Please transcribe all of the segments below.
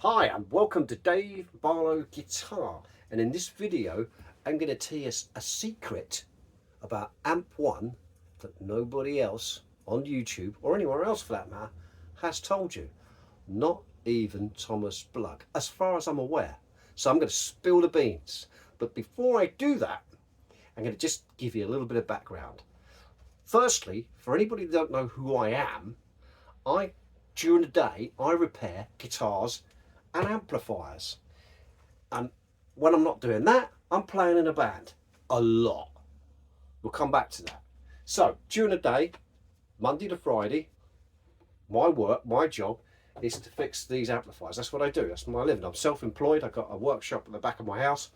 Hi and welcome to Dave Barlow Guitar, and in this video I'm going to tell you a secret about Amp 1 that nobody else on YouTube or anywhere else for that matter has told you. Not even Thomas Blug, as far as I'm aware. So I'm going to spill the beans, but before I do that I'm going to just give you a little bit of background. Firstly, for anybody that don't know who I am, during the day I repair guitars and amplifiers, and when I'm not doing that I'm playing in a band a lot. We'll come back to that. So during the day, Monday to Friday, my job is to fix these amplifiers. That's what I do, that's my living. I'm self-employed. I've got a workshop at the back of my house.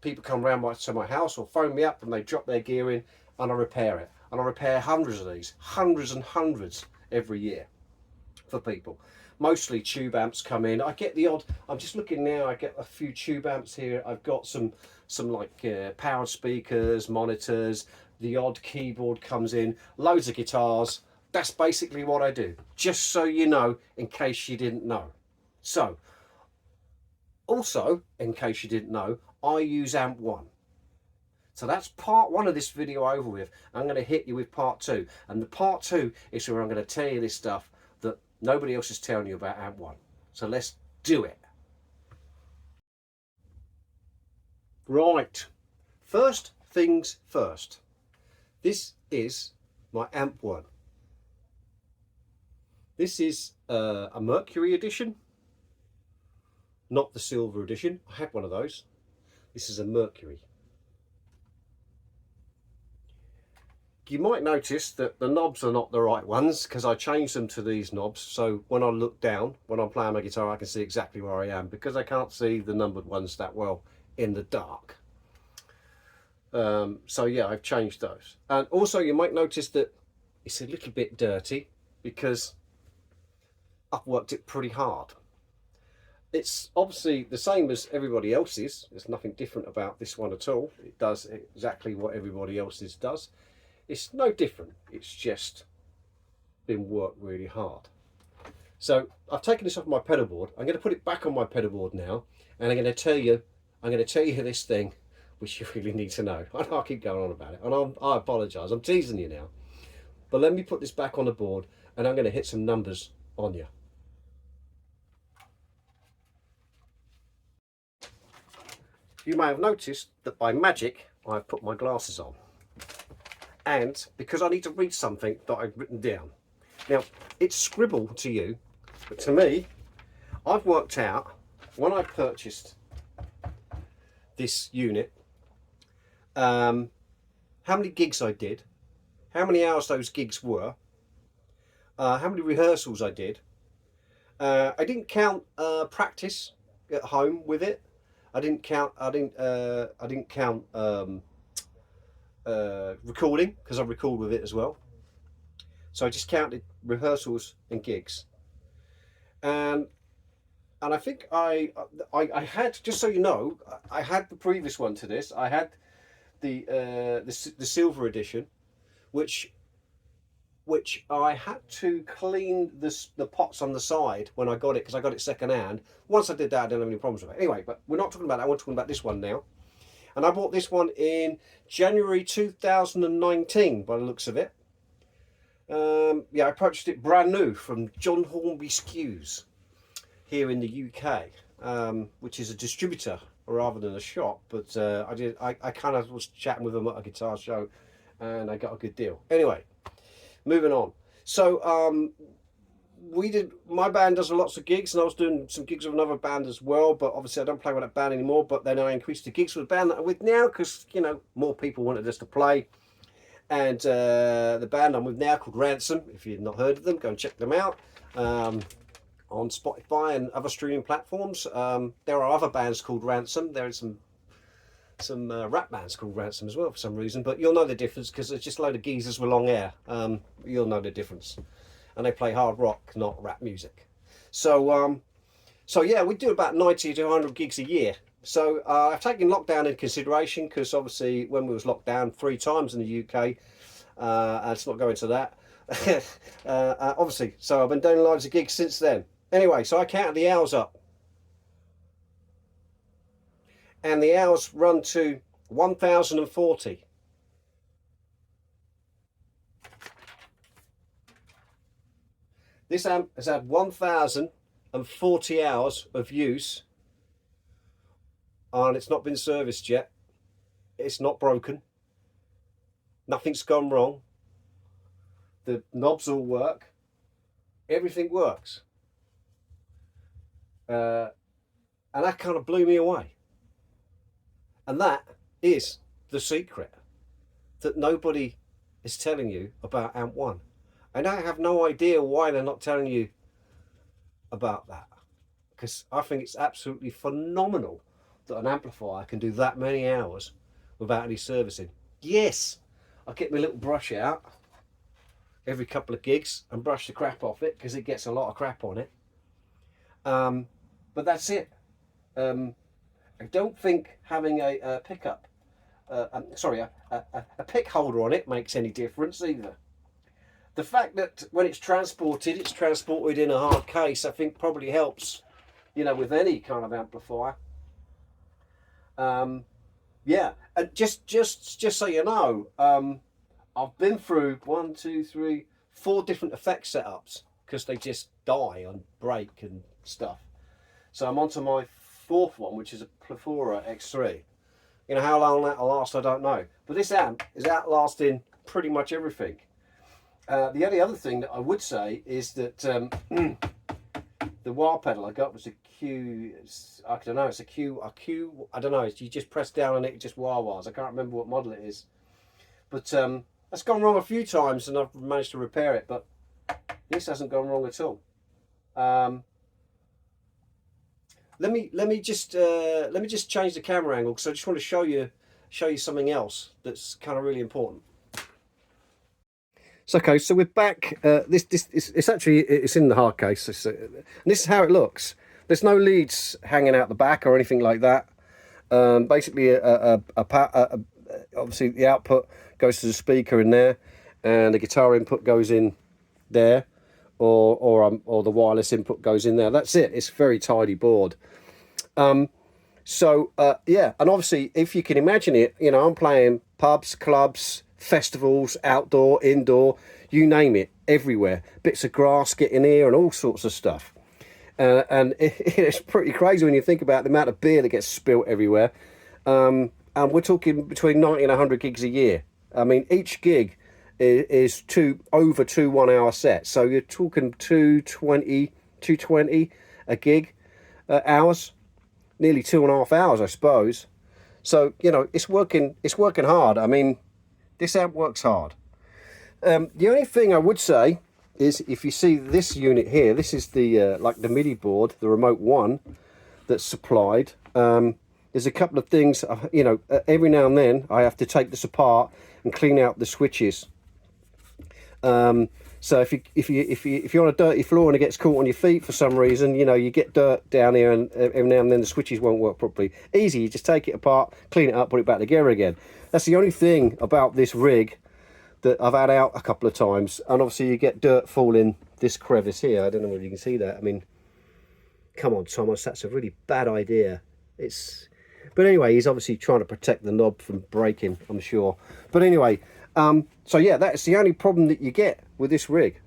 People come round to my house or phone me up and they drop their gear in and I repair it, and I repair hundreds of these, hundreds and hundreds every year for people. Mostly tube amps come in. I get the odd, I'm just looking now, I get a few tube amps here. I've got some like powered speakers, monitors, the odd keyboard comes in, loads of guitars. That's basically what I do, just so you know, in case you didn't know. So also, in case you didn't know, I use Amp 1. So that's part one of this video over with. I'm going to hit you with part two, and the part two is where I'm going to tell you this stuff that nobody else is telling you about Amp 1. So let's do it. Right, first things first. This is my Amp 1. This is a Mercury Edition, not the silver edition. I had one of those. This is a Mercury. You might notice that the knobs are not the right ones because I changed them to these knobs, so when I look down when I'm playing my guitar I can see exactly where I am, because I can't see the numbered ones that well in the dark. So yeah, I've changed those. And also you might notice that it's a little bit dirty because I've worked it pretty hard. It's obviously the same as everybody else's. There's nothing different about this one at all. It does exactly what everybody else's does. It's no different, it's just been worked really hard. So I've taken this off my pedal board. I'm going to put it back on my pedal board now, and I'm going to tell you this thing which you really need to know. I know I keep going on about it, and I apologise, I'm teasing you now, but let me put this back on the board and I'm going to hit some numbers on you. You may have noticed that by magic I've put my glasses on, and because I need to read something that I've written down. Now, it's scribbled to you, but to me, I've worked out when I purchased this unit, how many gigs I did, how many hours those gigs were, how many rehearsals I did. I didn't count practice at home with it. I didn't count recording, because I record with it as well. So I just counted rehearsals and gigs, and I think I had, just so you know, I had the previous one to this. I had the silver edition, which I had to clean the pots on the side when I got it, because I got it second hand. Once I did that, I didn't have any problems with it. Anyway, but we're not talking about that. We're talking about this one now. And I bought this one in January 2019 by the looks of it. Yeah, I purchased it brand new from John Hornby Skews here in the UK, which is a distributor rather than a shop. But I kind of was chatting with them at a guitar show and I got a good deal. Anyway, moving on. So my band does lots of gigs, and I was doing some gigs with another band as well, but obviously I don't play with that band anymore. But then I increased the gigs with the band that I'm with now, because, you know, more people wanted us to play. And the band I'm with now, called Ransom, if you've not heard of them, go and check them out on Spotify and other streaming platforms. There are other bands called Ransom. There is some rap bands called Ransom as well for some reason, but you'll know the difference because it's just a load of geezers with long hair. You'll know the difference. And they play hard rock, not rap music. So yeah, we do about 90 to 100 gigs a year. So I've taken lockdown in consideration, because obviously when we was locked down 3 times in the UK, and let's not go into that. Obviously, so I've been doing loads of gigs since then. Anyway, so I counted the hours up. and the hours run to 1040. This amp has had 1040 hours of use, and it's not been serviced yet. It's not broken. Nothing's gone wrong. The knobs all work. Everything works. And that kind of blew me away. And that is the secret that nobody is telling you about Amp 1. And I have no idea why they're not telling you about that, because I think it's absolutely phenomenal that an amplifier can do that many hours without any servicing. Yes, I get my little brush out every couple of gigs and brush the crap off it, because it gets a lot of crap on it. But that's it. I don't think having a pickup, a pick holder on it makes any difference either. The fact that when it's transported in a hard case, I think probably helps, you know, with any kind of amplifier. Yeah, and just so you know, I've been through 1, 2, 3, 4 different effect setups because they just die and break and stuff. So I'm on to my 4th one, which is a Plethora X3. You know, how long that'll last, I don't know. But this amp is outlasting pretty much everything. The only other thing that I would say is that the wah pedal I got was a Q, I don't know, it's a Q, I don't know, you just press down on it, it just wah-wahs. I can't remember what model it is. But that's gone wrong a few times and I've managed to repair it, but this hasn't gone wrong at all. Let me just change the camera angle, because I just want to show you something else that's kind of really important. So okay, so we're back. It's actually in the hard case, and this is how it looks. There's no leads hanging out the back or anything like that. Basically, obviously the output goes to the speaker in there, and the guitar input goes in there, or the wireless input goes in there. That's it. It's a very tidy board. Yeah, and obviously, if you can imagine it, you know, I'm playing pubs, clubs, festivals, outdoor, indoor, you name it, everywhere. Bits of grass getting here and all sorts of stuff. And it's pretty crazy when you think about the amount of beer that gets spilt everywhere. And we're talking between 90 and 100 gigs a year. I mean, each gig is over 2 1-hour sets. So you're talking 220 a gig hours, nearly 2.5 hours, I suppose. So, you know, it's working hard. I mean, this amp works hard. The only thing I would say is, if you see this unit here, this is the like the MIDI board, the remote one that's supplied. There's a couple of things, you know, every now and then I have to take this apart and clean out the switches. So if you're on a dirty floor and it gets caught on your feet for some reason, you know, you get dirt down here, and every now and then the switches won't work properly. Easy, you just take it apart, clean it up, put it back together again. That's the only thing about this rig that I've had out a couple of times. And obviously you get dirt falling this crevice here. I don't know whether you can see that. I mean, come on, Thomas, that's a really bad idea. But anyway, he's obviously trying to protect the knob from breaking, I'm sure. But anyway, so yeah, that's the only problem that you get with this rig.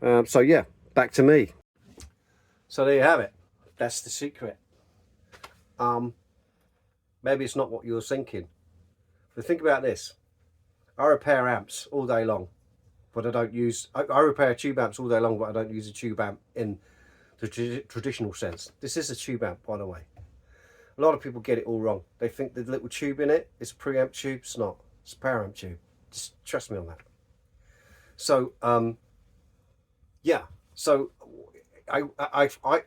So yeah, back to me. So there you have it. That's the secret. Maybe it's not what you were thinking. But think about this. I repair amps all day long, but I don't use... I repair tube amps all day long, but I don't use a tube amp in the traditional sense. This is a tube amp, by the way. A lot of people get it all wrong. They think the little tube in it is a preamp tube. It's not. It's a power amp tube. Just trust me on that. So, yeah. So,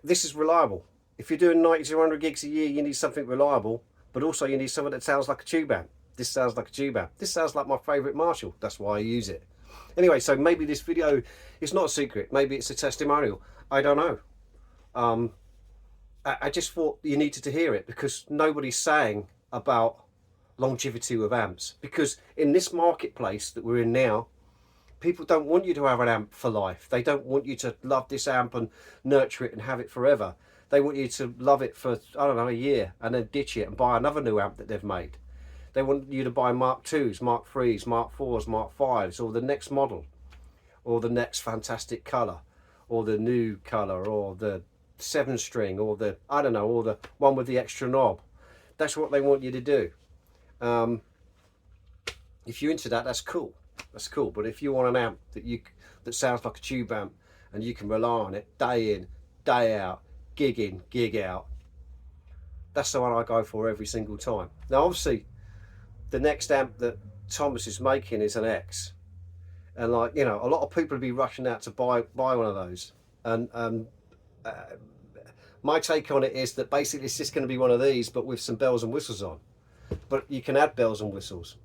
this is reliable. If you're doing 90 to 100 gigs a year, you need something reliable, but also you need something that sounds like a tube amp. This sounds like a tube amp. This sounds like my favourite Marshall. That's why I use it. Anyway, so maybe this video is not a secret. Maybe it's a testimonial. I don't know. I just thought you needed to hear it, because nobody's saying about longevity with amps. Because in this marketplace that we're in now, people don't want you to have an amp for life. They don't want you to love this amp and nurture it and have it forever. They want you to love it for, I don't know, a year and then ditch it and buy another new amp that they've made. They want you to buy Mark IIs, Mark IIIs, Mark IVs, Mark Vs, or the next model, or the next fantastic colour, or the new colour, or the 7-string, or the, I don't know, or the one with the extra knob. That's what they want you to do. If you're into that, that's cool. That's cool. But if you want an amp that sounds like a tube amp and you can rely on it day in, day out, gig in, gig out, that's the one I go for every single time. Now, obviously, the next amp that Thomas is making is an X, and like, you know, a lot of people will be rushing out to buy one of those. And my take on it is that basically it's just going to be one of these, but with some bells and whistles on. But you can add bells and whistles.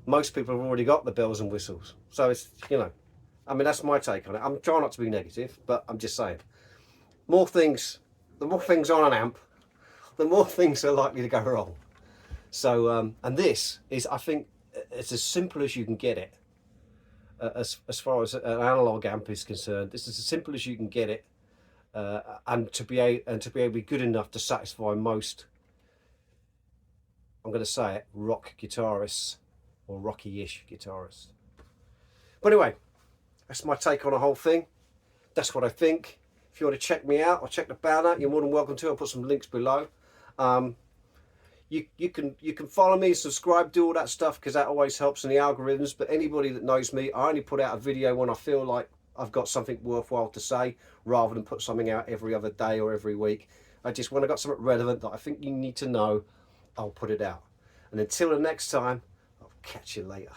Most people have already got the bells and whistles, so it's, you know, I mean, that's my take on it. I'm trying not to be negative, but I'm just saying, the more things on an amp, the more things are likely to go wrong. So and this is, I think, it's as simple as you can get it. As far as an analog amp is concerned, this is as simple as you can get it, and to be able to be good enough to satisfy most, I'm going to say it, rock guitarists or rocky-ish guitarists. But anyway, that's my take on the whole thing. That's what I think. If you want to check me out or check the band out, you're more than welcome to. I'll put some links below. You can follow me, subscribe, do all that stuff, because that always helps in the algorithms. But anybody that knows me, I only put out a video when I feel like I've got something worthwhile to say, rather than put something out every other day or every week. I just, when I got something relevant that I think you need to know, I'll put it out. And until the next time, I'll catch you later.